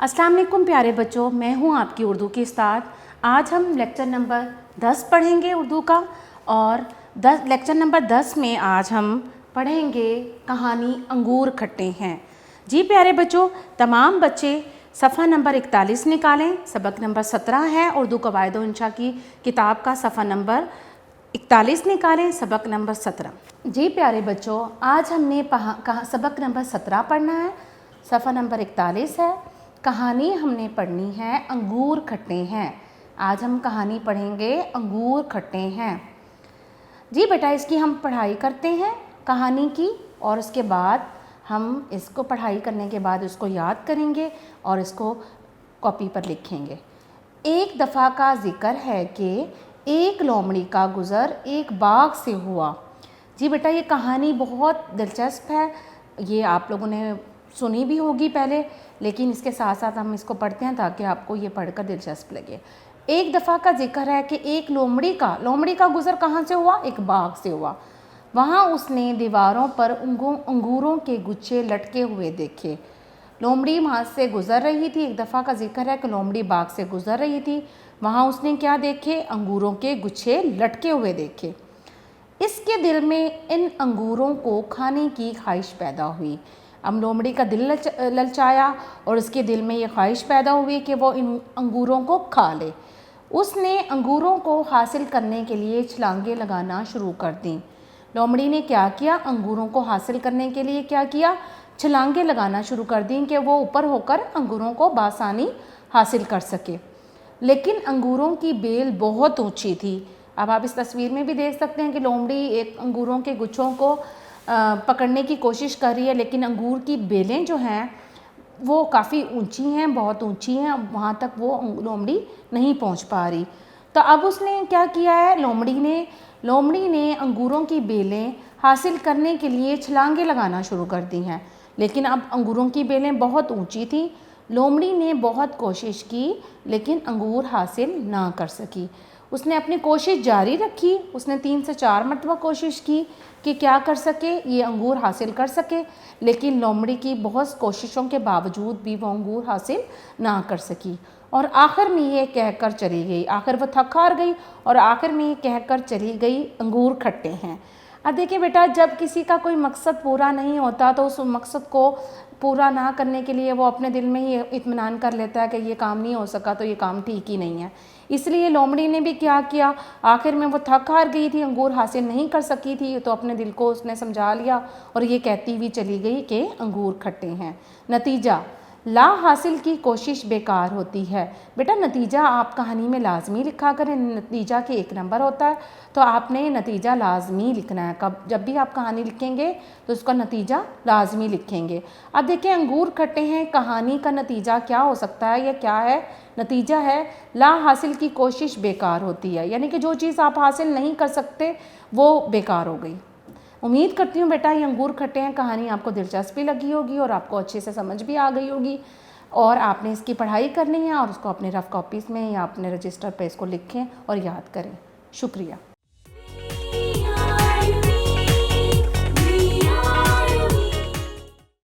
अस्सलाम वालेकुम प्यारे बच्चों, मैं हूं आपकी उर्दू की उस्ताद। आज हम लेक्चर नंबर 10 पढ़ेंगे उर्दू का। और लेक्चर नंबर 10 में आज हम पढ़ेंगे कहानी अंगूर खट्टे हैं। जी प्यारे बच्चों, तमाम बच्चे सफ़ा नंबर 41 निकालें। सबक नंबर 17 है उर्दू कवायद व इंशा की किताब का सफ़ा नंबर 41 निकालें, सबक नंबर 17। जी प्यारे बच्चों, आज हमने सबक नंबर 17 पढ़ना है, सफ़ा नंबर 41 है। कहानी हमने पढ़नी है अंगूर खट्टे हैं। आज हम कहानी पढ़ेंगे अंगूर खट्टे हैं। जी बेटा, इसकी हम पढ़ाई करते हैं कहानी की, और उसके बाद हम इसको पढ़ाई करने के बाद इसको याद करेंगे और इसको कॉपी पर लिखेंगे। एक दफ़ा का ज़िक्र है कि एक लोमड़ी का गुज़र एक बाग से हुआ। जी बेटा, ये कहानी बहुत दिलचस्प है। ये आप लोगों ने सुनी भी होगी पहले, लेकिन इसके साथ साथ हम इसको पढ़ते हैं ताकि आपको ये पढ़कर दिलचस्प लगे। एक दफ़ा का जिक्र है कि एक लोमड़ी का गुज़र कहाँ से हुआ? एक बाग से हुआ। वहाँ उसने दीवारों पर अंगूरों के गुच्छे लटके हुए देखे। लोमड़ी वहाँ से गुज़र रही थी। एक दफ़ा का जिक्र है कि लोमड़ी बाग से गुज़र रही थी। वहाँ उसने क्या देखे? अंगूरों के गुच्छे लटके हुए देखे। इसके दिल में इन अंगूरों को खाने की ख्वाहिश पैदा हुई। अब लोमड़ी का दिल ललचाया और उसके दिल में ये ख्वाहिश पैदा हुई कि वो इन अंगूरों को खा ले। उसने अंगूरों को हासिल करने के लिए छलांगे लगाना शुरू कर दी। लोमड़ी ने क्या किया? अंगूरों को हासिल करने के लिए क्या किया? छलांगे लगाना शुरू कर दी कि वो ऊपर होकर अंगूरों को बासानी हासिल कर सके। लेकिन अंगूरों की बेल बहुत ऊंची थी। अब आप इस तस्वीर में भी देख सकते हैं कि लोमड़ी एक अंगूरों के गुच्छों को पकड़ने की कोशिश कर रही है, लेकिन अंगूर की बेलें जो हैं वो काफ़ी ऊंची हैं, बहुत ऊंची हैं। वहाँ तक वो लोमड़ी नहीं पहुँच पा रही। तो अब उसने क्या किया है? लोमड़ी ने अंगूरों की बेलें हासिल करने के लिए छलांगे लगाना शुरू कर दी हैं, लेकिन अब अंगूरों की बेलें बहुत ऊंची थी। लोमड़ी ने बहुत कोशिश की, लेकिन अंगूर हासिल ना कर सकी। उसने अपनी कोशिश जारी रखी। उसने 3 से 4 मरतबा कोशिश की कि क्या कर सके, ये अंगूर हासिल कर सके, लेकिन लोमड़ी की बहुत कोशिशों के बावजूद भी वो अंगूर हासिल ना कर सकी। और आखिर में ये कहकर चली गई, आखिर वो थक हार गई और आखिर में ये कहकर चली गई, अंगूर खट्टे हैं। अब देखिए बेटा, जब किसी का कोई मकसद पूरा नहीं होता तो उस मकसद को पूरा ना करने के लिए वो अपने दिल में ही इत्मीनान कर लेता है कि ये काम नहीं हो सका तो ये काम ठीक ही नहीं है। इसलिए लोमड़ी ने भी क्या किया? आखिर में वो थक हार गई थी, अंगूर हासिल नहीं कर सकी थी, तो अपने दिल को उसने समझा लिया और ये कहती हुई चली गई कि अंगूर खट्टे हैं। नतीजा, ला हासिल की कोशिश बेकार होती है। बेटा, नतीजा आप कहानी में लाजमी लिखा करें। नतीजा के 1 नंबर होता है, तो आपने नतीजा लाजमी लिखना है। जब भी आप कहानी लिखेंगे तो उसका नतीजा लाजमी लिखेंगे। अब देखिए, अंगूर खट्टे हैं, कहानी का नतीजा क्या हो सकता है? या क्या है? नतीजा है ला हासिल की कोशिश बेकार होती है, यानी कि जो चीज़ आप हासिल नहीं कर सकते वो बेकार हो गई। उम्मीद करती हूँ बेटा ये अंगूर खट्टे हैं कहानी आपको दिलचस्पी लगी होगी और आपको अच्छे से समझ भी आ गई होगी, और आपने इसकी पढ़ाई करनी है और उसको अपने रफ़ कॉपीज़ में या अपने रजिस्टर पे इसको लिखें और याद करें। शुक्रिया।